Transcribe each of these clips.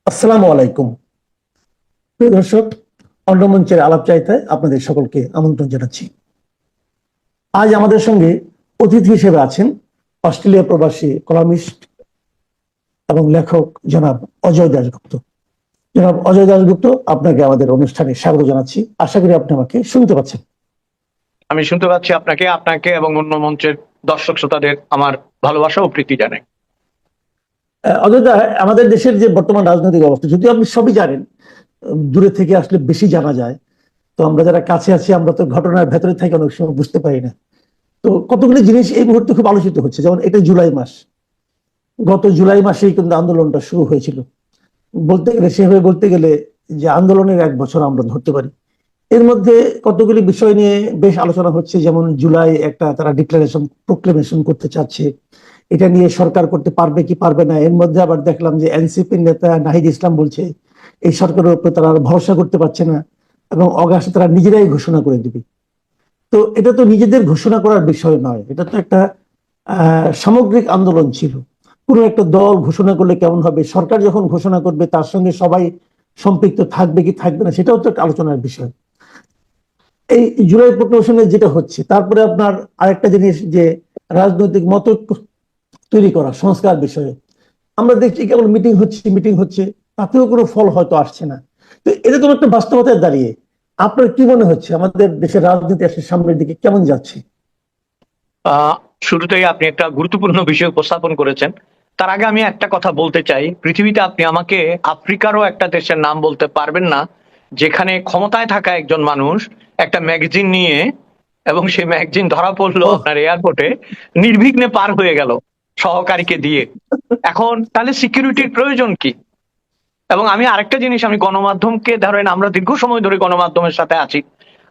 আসসালামু আলাইকুম। প্রিয় দর্শক, অন্যমঞ্চের আলাপ চাইতায় আপনাদের সকলকে আমন্ত্রণ জানাচ্ছি। আজ আমাদের সঙ্গে অতিথি হিসেবে আছেন অস্ট্রেলিয়া প্রবাসী কলামিস্ট এবং লেখক জনাব অজয় দাশগুপ্ত। জনাব অজয় দাশগুপ্ত, আপনাকে আমাদের অনুষ্ঠানে স্বাগত জানাচ্ছি। আশা করি আপনি আমাকে শুনতে পাচ্ছেন। আমি শুনতে পাচ্ছি আপনাকে আপনাকে এবং অন্য মঞ্চের দর্শক শ্রোতাদের আমার ভালোবাসা ও প্রীতি জানাই। অজয় দা, আমাদের দেশের যে বর্তমান রাজনৈতিক অবস্থা, যদিও আপনি সবই জানেন, দূরে থেকে আসলে বেশি জানা যায়। তো আমরা যারা কাছে আছি, আমরা তো ঘটনার ভেতরে থেকে অনেক সময় বুঝতে পারি না। তো কতগুলি জিনিস এই মুহূর্তে খুব আলোচিত হচ্ছে, যেমন এটা জুলাই মাস, গত জুলাই মাসেই কিন্তু আন্দোলনটা শুরু হয়েছিল। বলতে গেলে, সেভাবে বলতে গেলে যে আন্দোলনের 1 বছর আমরা ধরতে পারি। এর মধ্যে কতগুলি বিষয় নিয়ে বেশ আলোচনা হচ্ছে, যেমন জুলাই একটা তারা ডিক্লারেশন প্রোক্লেমেশন করতে চাচ্ছে, এটা নিয়ে সরকার করতে পারবে কি পারবে না। এর মধ্যে আবার দেখলাম যে এনসিপি নেতা নাহিদ ইসলাম বলছে এই সরকারের উপরে তারা আর ভরসা করতে পারছে না এবং অগাস্টে তারা নিজেরাই ঘোষণা করে দিবে। তো এটা তো নিজেদের ঘোষণা করার বিষয় নয়, এটা তো একটা সামগ্রিক আন্দোলন ছিল। কোনো একটা দল ঘোষণা করলে কেমন হবে, সরকার যখন ঘোষণা করবে তার সঙ্গে সবাই সম্পৃক্ত থাকবে কি থাকবে না, সেটাও তো একটা আলোচনার বিষয়। এই জুলাই প্রক্লেমেশনে যেটা হচ্ছে, তারপরে আপনার আরেকটা জিনিস যে রাজনৈতিক মত তৈরি করা সংস্কার বিষয়ে আমরা দেখছি কেবল মিটিং হচ্ছে মিটিং হচ্ছে, তাতেও কোনো ফল হয়তো আসছে না। তো এরকম একটা বাস্তবতায় দাঁড়িয়ে আপনার কি মনে হচ্ছে আমাদের দেশের রাজনীতি আসলে সামনের দিকে কেমন যাচ্ছে? আহ শুরুতেই আপনি একটা গুরুত্বপূর্ণ বিষয় উপস্থাপন করেছেন। তার আগে আমি একটা কথা বলতে চাই, পৃথিবীতে আপনি আমাকে আফ্রিকারও একটা দেশের নাম বলতে পারবেন না যেখানে ক্ষমতায় থাকা একজন মানুষ একটা ম্যাগাজিন নিয়ে, এবং সেই ম্যাগাজিন ধরা পড়লো ওহ, আপনার এয়ারপোর্টে, নির্বিঘ্নে পার হয়ে গেল সহকারীকে দিয়ে। এখন তাহলে সিকিউরিটির প্রয়োজন কি? এবং আমি আরেকটা জিনিস, আমি গণমাধ্যমকে, ধরেন আমরা দীর্ঘ সময় ধরে গণমাধ্যমের সাথে আছি।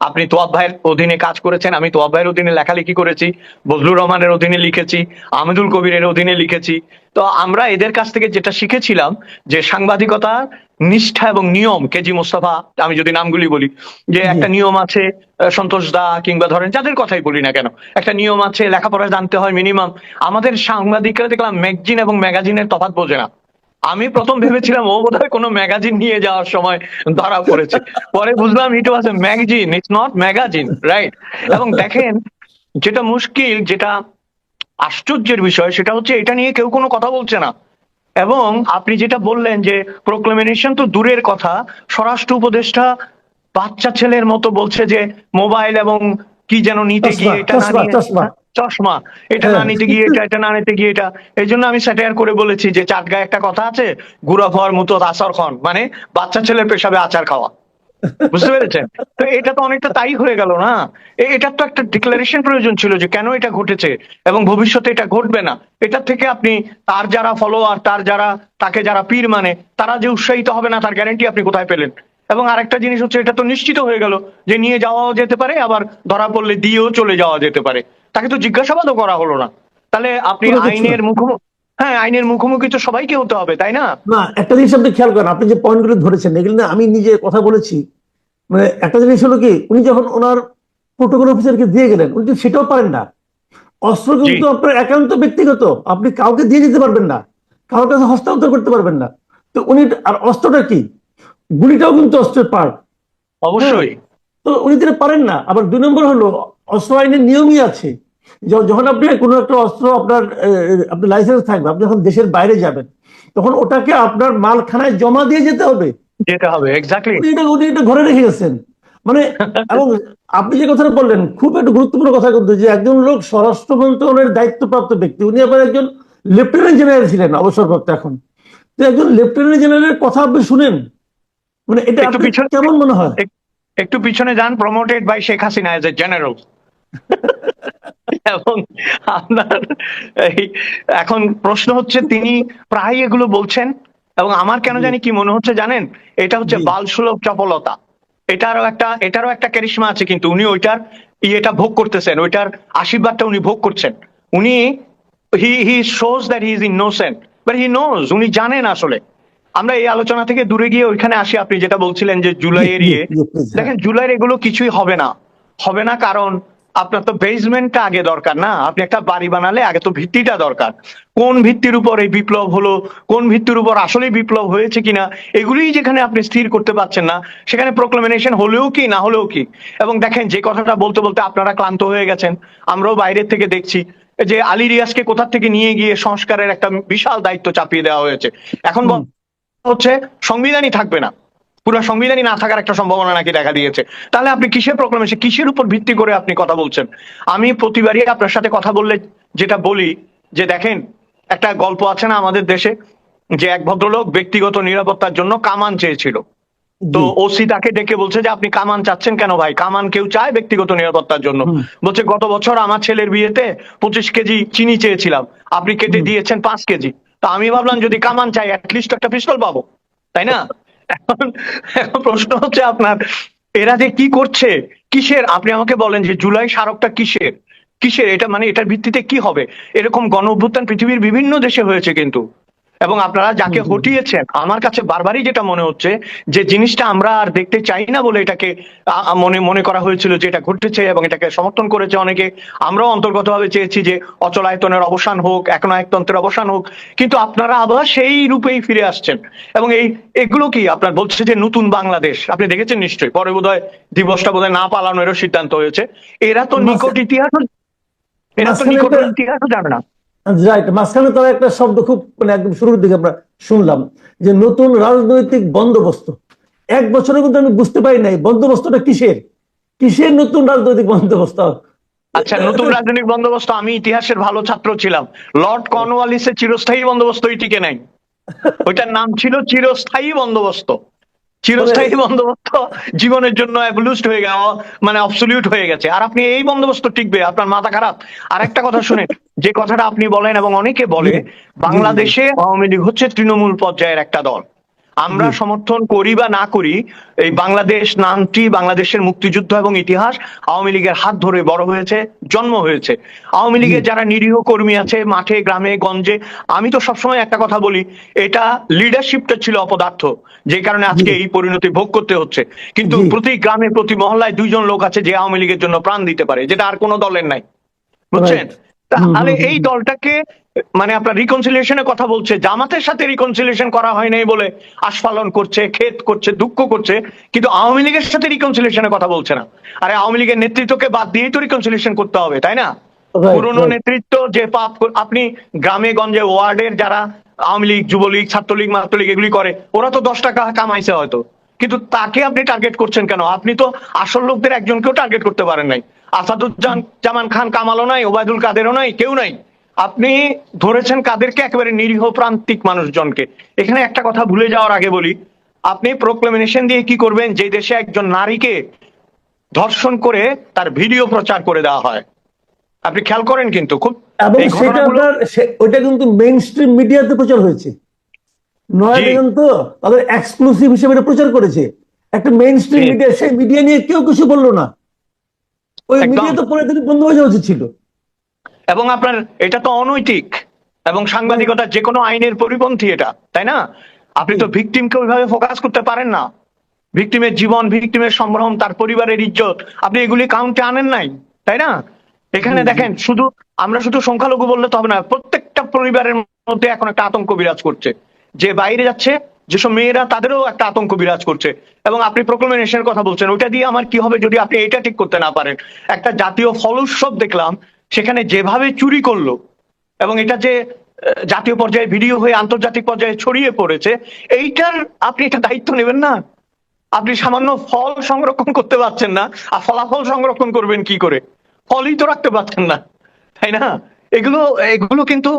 আপনি তোয়াব ভাইয়ের অধীনে কাজ করেছেন, আমি তোয়াব ভাইয়ের অধীনে লেখালেখি করেছি, বজলুর রহমানের অধীনে লিখেছি, আহমেদুল কবিরের অধীনে লিখেছি। তো আমরা এদের কাছ থেকে যেটা শিখেছিলাম যে সাংবাদিকতা নিষ্ঠা এবং নিয়ম, কেজি মোস্তফা, আমি যদি নামগুলি বলি, যে জি। একটা নিয়ম আছে। সন্তোষ দা কিংবা ধরেন যাদের কথাই বলি না কেন, একটা নিয়ম আছে, লেখাপড়া জানতে হয় মিনিমাম। আমাদের সাংবাদিকরা দেখলাম ম্যাগজিন এবং ম্যাগাজিনের তফাৎ বোঝে না। আমি প্রথম ভেবেছিলাম ও বোধহয় কোনো ম্যাগাজিন নিয়ে যাওয়ার সময় ধরা পড়েছে। পরে বুঝলাম it was a magazine, it's not magazine, right? এবং দেখেন, যেটা মুশকিল, যেটা আশ্চর্যের বিষয়, সেটা হচ্ছে এটা নিয়ে কেউ কোনো কথা বলছে না। এবং আপনি যেটা বললেন যে প্রোক্লেমেশন তো দূরের কথা, স্বরাষ্ট্র উপদেষ্টা বাচ্চা ছেলের মতো বলছে যে মোবাইল এবং কি যেন নিতে চশমা গিয়ে এটা না চশমা নিয়ে, চশমা। হ্যাঁ, চশমা, এটা না হ্যাঁ। নিতে গিয়ে এটা, এটা না নিতে গিয়ে এটা। এই জন্য আমি স্যাটায়ার করে বলেছি যে চাটগায় একটা কথা আছে, গুড়া খাওয়ার মতো আচার খন, মানে বাচ্চা ছেলের পেশাবে আচার খাওয়া। বুঝতে পেরেছেন? তো এটা তো অনেকটা তাই হয়ে গেল না? এটার তো একটা ডিক্লারেশন প্রয়োজন ছিল যে কেন এটা ঘটেছে এবং ভবিষ্যতে এটা ঘটবে না। এটা থেকে আপনি, তার যারা ফলোয়ার, তার যারা, তাকে যারা পীর মানে, তারা যে উৎসাহিত হবে না তার গ্যারান্টি আপনি কোথায় পেলেন? এবং আরেকটা জিনিস হচ্ছে, এটা তো নিশ্চিত হয়ে গেল যে নিয়ে যাওয়াও যেতে পারে, আবার ধরা পড়লে দিয়েও চলে যাওয়া যেতে পারে। তাকে তো জিজ্ঞাসাবাদও করা হলো না। তাহলে আপনি কোনো কিছু না। আইনের মুখোমুখি, হ্যাঁ, আইনের মুখোমুখি তো সবাইকে হতে হবে, তাই না? না, একটা জিনিস আপনি খেয়াল করেন, আপনি যে পয়েন্টগুলো ধরেছেন এগুলো না আমি নিজে কথা বলেছি। মানে একটা জিনিস হলো কি, উনি যখন ওনার প্রোটোকল অফিসারকে দিয়ে গেলেন, উনি তো সেটাও পারেন না। অস্ত্র জি। কিন্তু আপনার একান্ত ব্যক্তিগত, আপনি কাউকে দিয়ে যেতে পারবেন না, কারোর কাছে হস্তান্তর করতে পারবেন না। তো উনি, আর অস্ত্রটা কি, গুলিটাও কিন্তু অস্ত্রের পার্ট। হ্যাঁ। অবশ্যই। তো উনি যেটা পারেন না। আবার 2 নম্বর হলো, অস্ত্র আইনের নিয়মই আছে, যখন আপনি কোনো একটা অস্ত্র আপনার আপনার লাইসেন্স থাকবে, আপনি যখন দেশের বাইরে যাবেন তখন ওটাকে আপনার মালখানায় জমা দিয়ে যেতে হবে। যেতে হবে, এক্স্যাক্টলি। উনি এটা ঘরে রেখে গেছেন। মানে, এবং আপনি যে কথাটা বললেন খুব একটা গুরুত্বপূর্ণ কথা, কিন্তু যে একজন লোক স্বরাষ্ট্র মন্ত্রণালয়ের দায়িত্বপ্রাপ্ত ব্যক্তি, উনি আবার একজন লেফটেন্যান্ট জেনারেল ছিলেন, অবসরপ্রাপ্ত এখন। তো একজন লেফটেন্যান্ট জেনারেলের কথা আপনি শুনেন, মানে এটা একটু আপনার পিছনে, কেমন মনে হয়? একটু পিছনে যান, promoted by Sheikh Hasina as a general. এবং আপনার এই, এখন প্রশ্ন হচ্ছে তিনি প্রায় এগুলো বলছেন, এবং আমার কেন জি। জানি কি মনে হচ্ছে জানেন, এটা হচ্ছে জি। বালসুলভ চপলতা। এটারও একটা ক্যারিশমা আছে, কিন্তু উনি ওইটার ইয়েটা ভোগ করতেছেন, ওইটার আশীর্বাদটা উনি ভোগ করছেন। উনি, হি shows that he is innocent, but he knows, উনি জানেন আসলে। আমরা এই আলোচনা থেকে দূরে গিয়ে ওইখানে আসি, আপনি যেটা বলছিলেন যে জি। জুলাইয়ের জি। ইয়ে। জি প্লিজ। হ্যাঁ। দেখেন, জুলাইয়ের এগুলো কিছুই হবে না, হবে না। কারণ আপনার তো বেসমেন্টটা আগে দরকার না? আপনি একটা বাড়ি বানালে আগে তো ভিত্তিটা দরকার। কোন ভিত্তির উপর এই বিপ্লব হলো, কোন ভিত্তির উপর আসলেই বিপ্লব হয়েছে কিনা, এগুলিই যেখানে আপনি স্থির করতে পারছেন না, সেখানে প্রোক্লামেশন হলেও কি না হলেও কি। এবং দেখেন, যে কথাটা বলতে বলতে আপনারা ক্লান্ত হয়ে গেছেন, আমরাও বাইরের থেকে দেখছি যে আলী রিয়াজকে কোথা থেকে নিয়ে গিয়ে সংস্কারের একটা বিশাল দায়িত্ব চাপিয়ে দেওয়া হয়েছে। এখন হুম। হচ্ছে সংবিধানই থাকবে না, পুরো সংবিধানই না থাকার একটা সম্ভাবনা নাকি দেখা দিয়েছে। তাহলে আপনি কিসের প্রোক্লামেশন, কিসের উপর ভিত্তি করে আপনি কথা বলছেন? আমি প্রতিবারই আপনার সাথে কথা বললে যেটা বলি যে দেখেন, একটা গল্প আছে না আমাদের দেশে, যে এক ভদ্রলোক ব্যক্তিগত নিরাপত্তার জন্য কামান চেয়েছিল। তো জি। ওসি তাকে ডেকে বলছে যে আপনি কামান চাচ্ছেন কেন ভাই? কামান কেউ চায় ব্যক্তিগত নিরাপত্তার জন্য। হুম। বলছে গত বছর আমার ছেলের বিয়েতে 25 কেজি চিনি চেয়েছিলাম, আপনি কেটে হুম। দিয়েছেন 5 কেজি। তো আমি ভাবলাম যদি কামান চাই অ্যাটলিস্ট একটা পিস্তল পাবো, তাই না? এখন এখন প্রশ্ন হচ্ছে আপনার, এরা যে কি করছে, কিসের, আপনি আমাকে বলেন যে জুলাই স্মারকটা কিসের, কিসের এটা, মানে এটার ভিত্তিতে কি হবে? এরকম গণ অভ্যুত্থান পৃথিবীর বিভিন্ন দেশে হয়েছে কিন্তু। এবং আপনারা হুম। যাকে হুম। হটিয়েছেন, আমার কাছে বারবারই যেটা মনে হচ্ছে যে জিনিসটা আমরা আর দেখতে চাই না বলে এটাকে মনে মনে করা হয়েছিল যে এটা ঘটেছে, এবং এটাকে সমর্থন করেছে অনেকে। আমরাও অন্তর্গতভাবে চেয়েছি যে অচলায়তনের অবসান হোক, একনায়কতন্ত্রের অবসান হোক, কিন্তু আপনারা আবার সেই রূপেই ফিরে আসছেন। এবং এগুলো কি আপনার বলছে যে নতুন বাংলাদেশ, আপনি দেখেছেন নিশ্চয়ই, পরে বোধহয় দিবসটা বোধহয় না পালানোরও সিদ্ধান্ত হয়েছে। এরা তো নিকট মাঝখানে ইতিহাস, এরা তো মাঝখানে নিকট একটা ইতিহাসও জানে না। রাইট, মাঝখানে তারা একটা শব্দ খুব মানে একদম শুরুর দিকে আমরা শুনলাম যে নতুন রাজনৈতিক বন্দোবস্ত। এক বছরে কিন্তু আমি বুঝতে পারি নাই বন্দোবস্তটা কিসের, কিসের নতুন রাজনৈতিক বন্দোবস্ত। আচ্ছা, নতুন রাজনৈতিক বন্দোবস্ত, আমি ইতিহাসের ভালো ছাত্র ছিলাম। লর্ড কর্নওয়ালিসের চিরস্থায়ী বন্দোবস্তই টিকে নাই, ওইটার নাম ছিল চিরস্থায়ী বন্দোবস্ত। মানে চিরস্থায়ী বন্দোবস্ত জীবনের জন্য অ্যাবলিউশড হয়ে গেল, মানে অবসলিউট হয়ে গেছে। আর আপনি এই বন্দোবস্ত টিকবে? আপনার মাথা খারাপ। আর একটা কথা শুনেন, যে কথাটা আপনি বলেন এবং অনেকে জি বলে, জি জি জি বাংলাদেশে আওয়ামী লীগ হচ্ছে তৃণমূল পর্যায়ের একটা দল। আমরা জি। সমর্থন করি বা না করি, এই বাংলাদেশ নামটি, বাংলাদেশের মুক্তিযুদ্ধ এবং ইতিহাস আওয়ামী লীগের হাত ধরে বড় হয়েছে, জন্ম হয়েছে। আওয়ামী জি। লীগের যারা নিরীহ কর্মী আছে মাঠে গ্রামে গঞ্জে, আমি তো সবসময় একটা কথা বলি, এটা লিডারশিপটা ছিল অপদার্থ, যে কারণে জি আজকে এই পরিণতি ভোগ করতে হচ্ছে। কিন্তু জি। প্রতি গ্রামে প্রতি মহল্লায় দুইজন লোক আছে যে আওয়ামী লীগের জন্য প্রাণ দিতে পারে, যেটা আর কোনো দলের নাই, বুঝছেন? রাইট। হুম তাহলে হুম হুম এই হুম। দলটাকে, মানে আপনার রিকনসিলিয়েশনের কথা বলছে, জামাতের সাথে রিকনসিলিয়েশন করা হয় নাই বলে আস্ফালন করছে, খেদ করছে, দুঃখ করছে, কিন্তু আওয়ামী লীগের সাথে রিকনসিলিয়েশনের কথা বলছে না। আরে আওয়ামী লীগের নেতৃত্বকে বাদ দিয়েই তো রিকনসিলিয়েশন করতে হবে, তাই না? রাইট পুরনো রাইট। নেতৃত্ব যে পাপ আপনি গ্রামে গঞ্জে ওয়ার্ডের যারা আওয়ামী লীগ, যুবলীগ, ছাত্রলীগ, মাত্রলীগ এগুলি করে, ওরা তো 10 টাকা কামাইছে হয়তো, কিন্তু তাকে আপনি টার্গেট করছেন কেন? আপনি তো আসল লোকদের একজনকেও টার্গেট করতে পারেন নাই। আসাদুজ্জামান খান কামালও নাই, ওবায়দুল কাদেরও নাই, কেউ নাই। আপনি ধরেছেন কাদেরকে? একেবারে নিরীহ প্রান্তিক মানুষজনকে। এখানে একটা কথা ভুলে যাওয়ার আগে বলি, আপনি প্রোক্লেমেশন দিয়ে কি করবেন যে দেশে একজন নারীকে ধর্ষণ করে তার ভিডিও প্রচার করে দেওয়া হয়? আপনি খেয়াল করেন কিন্তু খুব এবং এই সেটা ঘটনাগুলো। আপনার ওইটা কিন্তু মেইন স্ট্রিম মিডিয়াতে প্রচার হয়েছে। নয়া জি দেখেন তো তাদের এক্সক্লুসিভ হিসেবে এটা প্রচার করেছে একটা মেইন স্ট্রিম জি, মিডিয়া, সেই মিডিয়া নিয়ে কেউ কিছু বললো না। ওই একদম। মিডিয়া তো পরে থেকে বন্ধ হয়ে যাওয়া উচিত ছিল। এবং আপনার এটা তো অনৈতিক, এবং Right. সাংবাদিকতা যে কোনো আইনের পরিপন্থী এটা, তাই না? আপনি জি তো ভিকটিমকে ওইভাবে ফোকাস করতে পারেন না। ভিকটিমের জীবন, ভিকটিমের সম্ভ্রম, তার পরিবারের ইজ্জত, আপনি এগুলি কাউন্টে আনেন নাই, তাই না? জি এখানে জি। দেখেন, শুধু আমরা শুধু সংখ্যালঘু বললে তো হবে না, প্রত্যেকটা পরিবারের মধ্যে এখন একটা আতঙ্ক বিরাজ করছে। যে বাইরে যাচ্ছে যেসব মেয়েরা, তাদেরও একটা আতঙ্ক বিরাজ করছে। এবং আপনি প্রোক্লেমেশনের কথা বলছেন, ওইটা দিয়ে আমার কি হবে যদি আপনি এটা ঠিক করতে না পারেন? একটা জাতীয় ফল উৎসব দেখলাম, সেখানে যেভাবে চুরি করলো, এবং এটা যে জাতীয় পর্যায়ে ভিডিও হয়ে আন্তর্জাতিক পর্যায়ে ছড়িয়ে পড়েছে, এইটার আপনি এটা দায়িত্ব নেবেন না? আপনি সামান্য ফল সংরক্ষণ করতে পারছেন না, আর ফলাফল সংরক্ষণ করবেন কি করে? ফলই তো রাখতে পারছেন না, তাই না? এগুলো এগুলো কিন্তু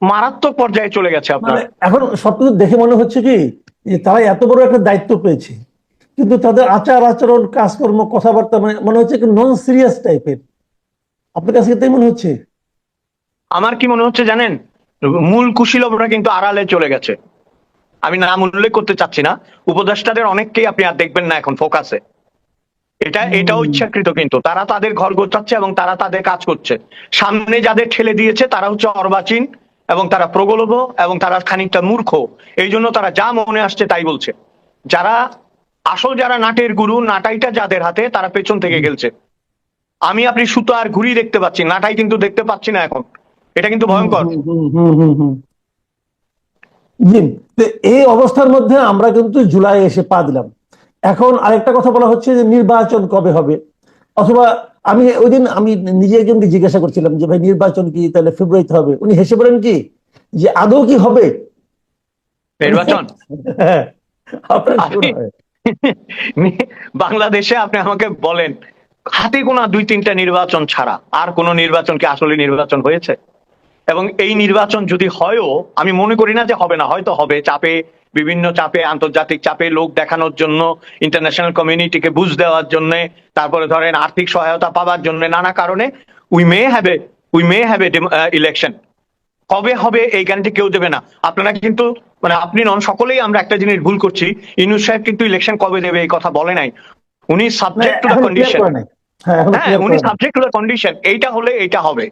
মারাত্মক পর্যায়ে চলে গেছে আপনার। মানে এখন সবকিছু দেখে মনে হচ্ছে কি যে তারা এত বড় একটা দায়িত্ব পেয়েছে, কিন্তু তাদের আচার আচরণ কাজকর্ম কথাবার্তা মানে মনে হচ্ছে নন সিরিয়াস টাইপের। আপনার কাছে কি তাই মনে হচ্ছে? আমার কি মনে হচ্ছে জানেন, মূল কুশীলবরা কিন্তু আড়ালে চলে গেছে। আমি নাম উল্লেখ করতে চাচ্ছি না, উপদেষ্টাদের অনেককেই আপনি আর দেখবেন না এখন ফোকাসে। এটাও হুম। ইচ্ছাকৃত, কিন্তু তারা তাদের ঘর গোছাচ্ছে এবং তারা তাদের কাজ করছে। সামনে যাদের ঠেলে দিয়েছে তারা হচ্ছে অর্বাচীন, এবং তারা প্রগল্ভ, এবং তারা খানিকটা মূর্খ। এই জন্য তারা যা মনে আসছে তাই বলছে। যারা আসল, যারা নাটের গুরু, নাটাইটা যাদের হাতে, তারা পেছন থেকে খেলছে। আপনি সুতো আর ঘুড়ি দেখতে পাচ্ছি, নাটাই কিন্তু দেখতে পাচ্ছি না এখন। এটা কিন্তু ভয়ঙ্কর। জি। তো এই অবস্থার মধ্যে আমরা কিন্তু জুলাই এসে পা দিলাম। এখন আরেকটা কথা বলা হচ্ছে যে নির্বাচন কবে হবে, অথবা আমি নিজে একজনকে জিজ্ঞাসা করছিলাম যে ভাই নির্বাচন কি তাহলে ফেব্রুয়ারিতে হবে, উনি হেসে বলেন কি যে আদৌ কি হবে। নির্বাচন হ্যাঁ, আপনার কি আপনি মনে হয়? বাংলাদেশে আপনি আমাকে বলেন, হাতে গোনা 2-3টা নির্বাচন ছাড়া আর কোন নির্বাচন কি আসলে নির্বাচন হয়েছে? এবং এই নির্বাচন যদি হয়ও, আমি মনে করি না যে হবে না, হয়তো হবে চাপে, বিভিন্ন চাপে, আন্তর্জাতিক চাপে, লোক দেখানোর জন্য, ইন্টারন্যাশনাল কমিউনিটিকে বুঝ দেওয়ার জন্য, তারপরে ধরেন আর্থিক সহায়তা পাওয়ার জন্য, নানা কারণে we may have a election. কবে হবে এই গ্যারান্টি কেউ দেবে না। আপনারা কিন্তু, মানে আপনি নন, সকলেই আমরা একটা জিনিস ভুল করছি। ইউনূস সাহেব কিন্তু ইলেকশন কবে দেবে এই কথা বলে নাই। উনি না, সাবজেক্ট টু দ্য এখনো ক্লিয়ার কন্ডিশন। করে নাই। হ্যাঁ, এখনো হ্যাঁ, ক্লিয়ার উনি করে নাই। Subject to the condition. এইটা হলে এইটা হবে,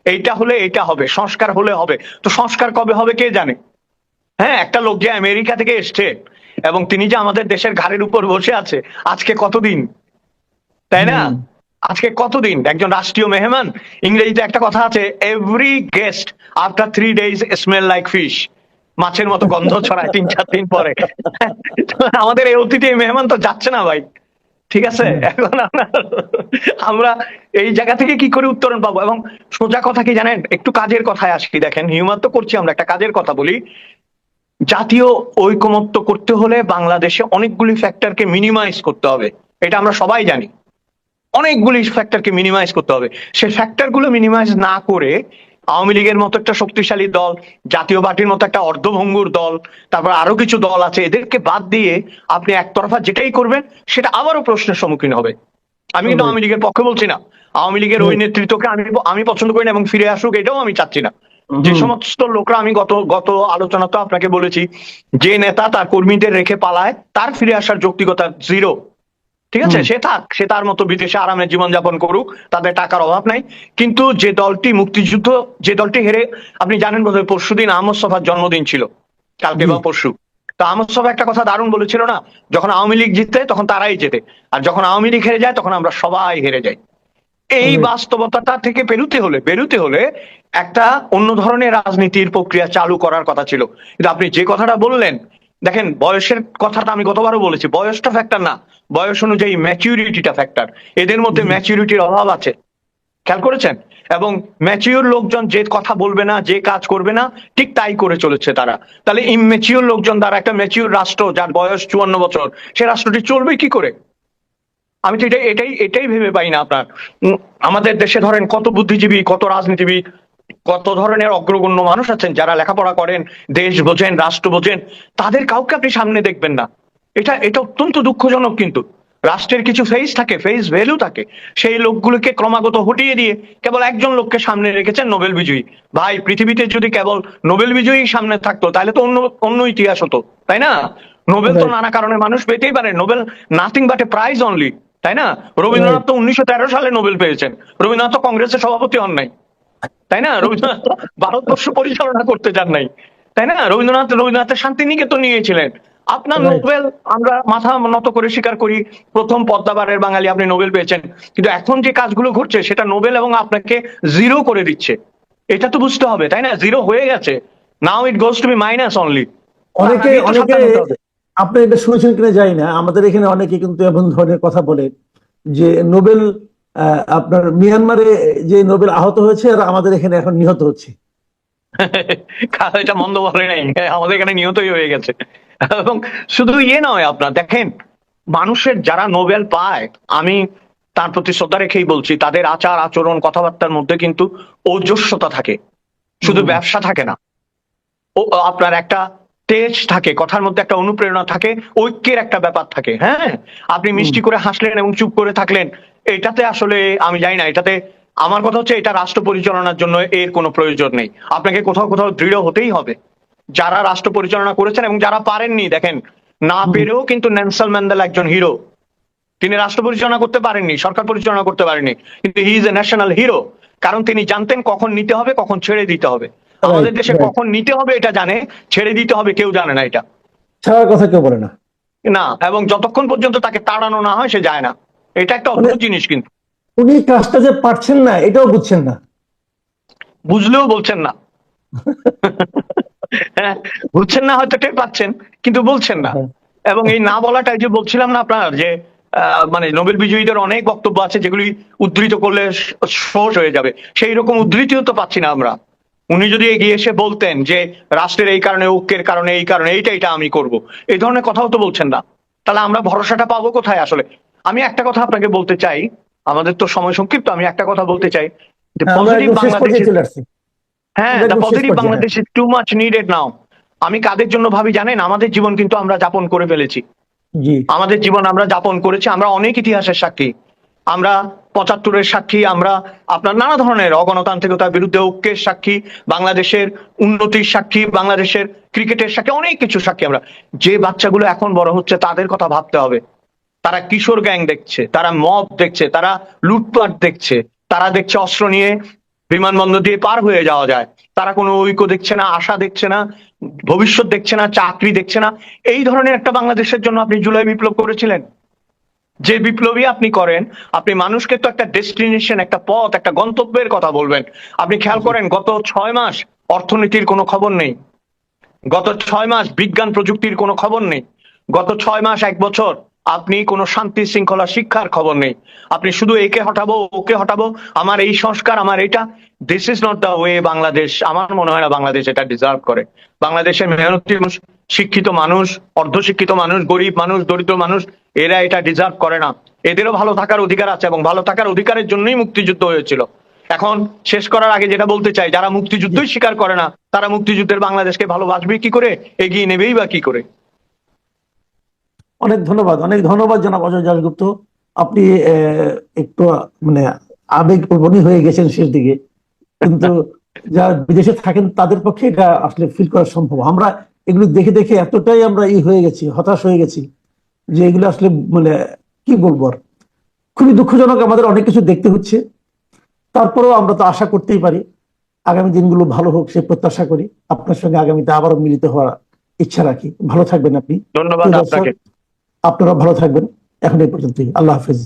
এইটা হলে এইটা হবে, সংস্কার হলে হবে। তো সংস্কার কবে হবে কে জানে? হ্যাঁ, একটা লোক যে আমেরিকা থেকে এসছে এবং তিনি যে আমাদের দেশের ঘাড়ের উপর বসে আছে আজকে কতদিন, তাই না? হুম। আজকে কতদিন একজন রাষ্ট্রীয় মেহমান। ইংরেজিতে একটা কথা আছে, every guest after 3 days smell like fish. মাছের মতো গন্ধ ছড়ায় 3-4 দিন পরে। তো আমাদের এই অতিথি, এই মেহমান তো যাচ্ছে না ভাই। ঠিক আছে, এখন আমরা এই জায়গা থেকে কি করে উত্তরণ পাবো? এবং সোজা কথা কি জানেন, একটু কাজের কথায় আসি। দেখেন, হিউমার তো করছি আমরা, একটা কাজের কথা বলি। জাতীয় ঐকমত্য করতে হলে বাংলাদেশে অনেকগুলি ফ্যাক্টরকে মিনিমাইজ করতে হবে, এটা আমরা সবাই জানি। অনেকগুলি ফ্যাক্টরকে মিনিমাইজ করতে হবে। সেই ফ্যাক্টরগুলো মিনিমাইজ না করে আওয়ামী লীগের মতো একটা শক্তিশালী দল, জাতীয় পার্টির মতো একটা অর্ধভঙ্গুর দল, তারপর আরো কিছু দল আছে, এদেরকে বাদ দিয়ে আপনি একতরফা যেটাই করবেন সেটা আবারও প্রশ্নের সম্মুখীন হবে। আমি কিন্তু আওয়ামী লীগের পক্ষে বলছি না, আওয়ামী লীগের ওই নেতৃত্বকে আমি পছন্দ করি না এবং ফিরে আসুক এটাও আমি চাচ্ছি না। যে সমস্ত লোকরা, আমি গত গত আলোচনা তো আপনাকে বলেছি, যে নেতা তার কর্মীদের রেখে পালায় তার ফিরে আসার যৌক্তিকতা জিরো। ঠিক আছে, সে থাক, সে তার মতো বিদেশে আরামে জীবনযাপন করুক, তাদের টাকার অভাব নাই। কিন্তু যে দলটি মুক্তিযুদ্ধ, যে দলটি হেরে, আপনি জানেন বোধহয় পরশুদিন আহমদ ছফার জন্মদিন ছিল, কালকে বা পরশু। তো আহমদ ছফা একটা কথা দারুণ বলেছিল না, যখন আওয়ামী লীগ জিতে তখন তারাই জেতে, আর যখন আওয়ামী লীগ হেরে যায় তখন আমরা সবাই হেরে যাই। এই বাস্তবতাটা থেকে বেরুতে হলে একটা অন্য ধরনের রাজনীতির প্রক্রিয়া চালু করার কথা ছিল। কিন্তু আপনি যে কথাটা বললেন, দেখেন বয়সের কথাটা আমি গতবারও বলেছি, বয়সটা ফ্যাক্টর না, বয়স অনুযায়ী ম্যাচিউরিটিটা ফ্যাক্টর। এদের মধ্যে ম্যাচিউরিটির অভাব আছে, খেয়াল করেছেন? এবং ম্যাচিউর লোকজন যে কথা বলবে না, যে কাজ করবে না, ঠিক তাই করে চলেছে তারা। তাহলে ইমম্যাচিউর লোকজন দ্বারা একটা ম্যাচিউর রাষ্ট্র, যার বয়স 54 বছর, সে রাষ্ট্রটি চলবে কি করে? আমি তো এটাই ভেবে পাই না আপনার। আমাদের দেশে ধরেন কত বুদ্ধিজীবী, কত রাজনীতিবিদ, কত ধরনের অগ্রগণ্য মানুষ আছেন যারা লেখাপড়া করেন, দেশ বোঝেন, রাষ্ট্র বোঝেন, তাদের কাউকে আপনি সামনে দেখবেন না। এটা অত্যন্ত দুঃখজনক। কিন্তু রাষ্ট্রের কিছু ফেস থাকে, ফেস ভ্যালু থাকে, সেই লোকগুলোকে ক্রমাগত হটিয়ে দিয়ে কেবল একজন লোককে সামনে রেখেছেন, নোবেল বিজয়ী। ভাই, পৃথিবীতে যদি কেবল নোবেল বিজয়ী সামনে থাকতো তাহলে তো অন্য অন্য ইতিহাস হতো, তাই না? নোবেল তো নানা কারণে মানুষ পেতেই পারে, Nobel nothing but a prize only, তাই না? রবীন্দ্রনাথ তো 1913 সালে নোবেল পেয়েছেন, রবীন্দ্রনাথ তো কংগ্রেসের সভাপতি হন নাই, তাই না? রবীন্দ্রনাথ তো ভারতবর্ষ পরিচালনা করতে চান নাই, তাই না? রবীন্দ্রনাথের শান্তিনিকেতন নিয়েছিলেন। আপনার নোবেল আমরা মাথা নত করে স্বীকার করি, প্রথম পদ্মাবারের বাঙালি আপনি নোবেল পেয়েছেন। কিন্তু এখন যে কাজগুলো ঘটছে সেটা নোবেল এবং আপনাকে জিরো করে দিচ্ছে। এটা তো বুঝতে হবে, তাই না? জিরো হয়ে গেছে, now it goes to be minus only. অনেকে অনেকে আপনি এটা শুনেছেন কিনা জানি না, আমাদের এখানে অনেকে কিন্তু এমন ধরনের কথা বলে যে নোবেল আপনার মিয়ানমারে যে নোবেল আহত হয়েছে আর আমাদের এখানে এখন নিহত হচ্ছে। এটা মন্দ বলে নাই, আমাদের এখানে নিহতই হয়ে গেছে। এবং শুধু ইয়ে নয়, আপনার দেখেন, মানুষের যারা নোবেল পায়, আমি তার প্রতি শ্রদ্ধা রেখেই বলছি, তাদের আচার আচরণ কথাবার্তার মধ্যে কিন্তু ওজস্বতা থাকে, শুধু ব্যবসা থাকে না। ও আপনার একটা তেজ থাকে, কথার মধ্যে একটা অনুপ্রেরণা থাকে, ঐক্যের একটা ব্যাপার থাকে। হ্যাঁ, আপনি মিষ্টি করে হাসলেন এবং চুপ করে থাকলেন, এটাতে আসলে আমি জানি না, এটাতে আমার কথা হচ্ছে এটা রাষ্ট্র পরিচালনার জন্য এর কোনো প্রয়োজন নেই। আপনাকে কোথাও কোথাও দৃঢ় হতেই হবে। যারা রাষ্ট্র পরিচালনা করেছেন এবং যারা পারেননি, দেখেন, না পেরেও কিন্তু নেলসন ম্যান্ডেলা একজন হিরো। তিনি রাষ্ট্র পরিচালনা করতে পারেননি, সরকার পরিচালনা করতে পারেননি, কিন্তু he is a national hero. কারণ তিনি জানতেন কখন নিতে হবে, কখন ছেড়ে দিতে হবে। আমাদের দেশে কখন নিতে হবে এটা জানে, ছেড়ে দিতে হবে কেউ জানে না, এটা ছাড়ার কথা কেউ বলে না। না। এবং যতক্ষণ পর্যন্ত তাকে তাড়ানো না হয় সে যায় না, এটা একটা অদ্ভুত জিনিস। কিন্তু উনি কাজটা যে পারছেন না এটাও বুঝছেন না। বুঝলেও বলছেন না। হ্যাঁ, বুঝছেন না হয়তো টের পাচ্ছেন, কিন্তু বলছেন না। হ্যাঁ, এবং এই না বলাটাই যে বলছিলাম না আপনার যে মানে নোবেল বিজয়ীদের অনেক বক্তব্য আছে যেগুলি উদ্ধৃত করলে সহজ হয়ে যাবে, সেই রকম উদ্ধৃতিও তো পাচ্ছি না আমরা। উনি যদি এগিয়ে এসে বলতেন যে রাষ্ট্রের এই কারণে, ঐক্যের কারণে, এই কারণে এইটা আমি করব, এই ধরনের কথাও তো বলছেন না, তাহলে আমরা ভরসাটা পাবো কোথায় আসলে? আমি একটা কথা আপনাকে বলতে চাই, আমাদের তো সময় সংক্ষিপ্ত, আমি একটা কথা বলতে চাই যে আমরা পজিটিভ একদম শেষ বাংলাদেশ, পর্যায়ে চলে আসছি। হ্যাঁ, আমরা দ্য একদম শেষ পজিটিভ পর্যায়ে, হ্যাঁ। Bangladesh is too much needed now. আমি কাদের জন্য ভাবি জানেন? আমাদের জীবন কিন্তু আমরা যাপন করে ফেলেছি, জি, আমাদের জীবন আমরা যাপন করেছি, আমরা অনেক ইতিহাসের সাক্ষী, আমরা ৭৫-এর সাক্ষী, আমরা আপনার নানা ধরনের অগণতান্ত্রিকতার বিরুদ্ধে ঐক্যের সাক্ষী, বাংলাদেশের উন্নতির সাক্ষী, বাংলাদেশের ক্রিকেটের সাক্ষী, অনেক কিছু সাক্ষী আমরা। যে বাচ্চাগুলো এখন বড় হচ্ছে তাদের কথা ভাবতে হবে। তারা কিশোর গ্যাং দেখছে, তারা মব দেখছে, তারা লুটপাট দেখছে, তারা দেখছে অস্ত্র নিয়ে বিমানবন্দর দিয়ে পার হয়ে যাওয়া যায়, তারা কোনো ঐক্য দেখছে না, আশা দেখছে না, ভবিষ্যৎ দেখছে না, চাকরি দেখছে না। এই ধরনের একটা বাংলাদেশের জন্য আপনি জুলাই বিপ্লব করেছিলেন। যে বিপ্লবী আপনি করেন, আপনি মানুষকে তো একটা ডেস্টিনেশন, একটা পথ, একটা গন্তব্যের কথা বলবেন। আপনি খেয়াল করেন গত 6 মাস অর্থনীতির কোনো খবর নেই, গত 6 মাস বিজ্ঞান প্রযুক্তির কোনো খবর নেই, গত 6 মাস 1 বছর আপনি কোনো শান্তি শৃঙ্খলা শিক্ষার খবর নেই। আপনি শুধু একে হটাবো, ওকে হটাবো, আমার এই সংস্কার, আমার এটা। This is not the way Bangladesh. আমার মনে হয় না বাংলাদেশ এটা ডিজার্ভ করে। বাংলাদেশের মেহনতি মানুষ, শিক্ষিত মানুষ, অর্ধশিক্ষিত মানুষ, গরিব মানুষ, দরিদ্র মানুষ, এরা এটা ডিজার্ভ করে না। এদেরও ভালো থাকার অধিকার আছে, এবং ভালো থাকার অধিকারের জন্যই মুক্তিযুদ্ধ হয়েছিল। এখন শেষ করার আগে যেটা বলতে চাই, যারা মুক্তিযুদ্ধই স্বীকার করে না, তারা মুক্তিযুদ্ধের বাংলাদেশকে ভালোবাসবে কি করে, এগিয়ে নেবেই বা কি করে? অনেক ধন্যবাদ, অনেক ধন্যবাদ জনাব অজয় দাশগুপ্ত। আপনি একটু মানে আবেগপ্রবণই হয়ে গেছেন শেষ দিকে, কিন্তু যারা বিদেশে থাকেন তাদের পক্ষে এটা আসলে ফিল করা সম্ভব। আমরা এগুলো দেখে দেখে এতটাই আমরা হয়ে গেছি, হতাশ হয়ে গেছি, যে এগুলো আসলে মানে কি বলবো আর। খুবই দুঃখজনক, আমাদের অনেক কিছু দেখতে হচ্ছে। তারপরেও আমরা তো আশা করতেই পারি আগামী দিনগুলো ভালো হোক, সে প্রত্যাশা করি। আপনার সঙ্গে আগামীতে আবারও মিলিত হওয়ার ইচ্ছা রাখি। ভালো থাকবেন আপনি। ধন্যবাদ প্রিয় দর্শক, আপনাকে। আপনারা ভালো থাকবেন। এখন এই পর্যন্তই। আল্লাহ হাফেজ।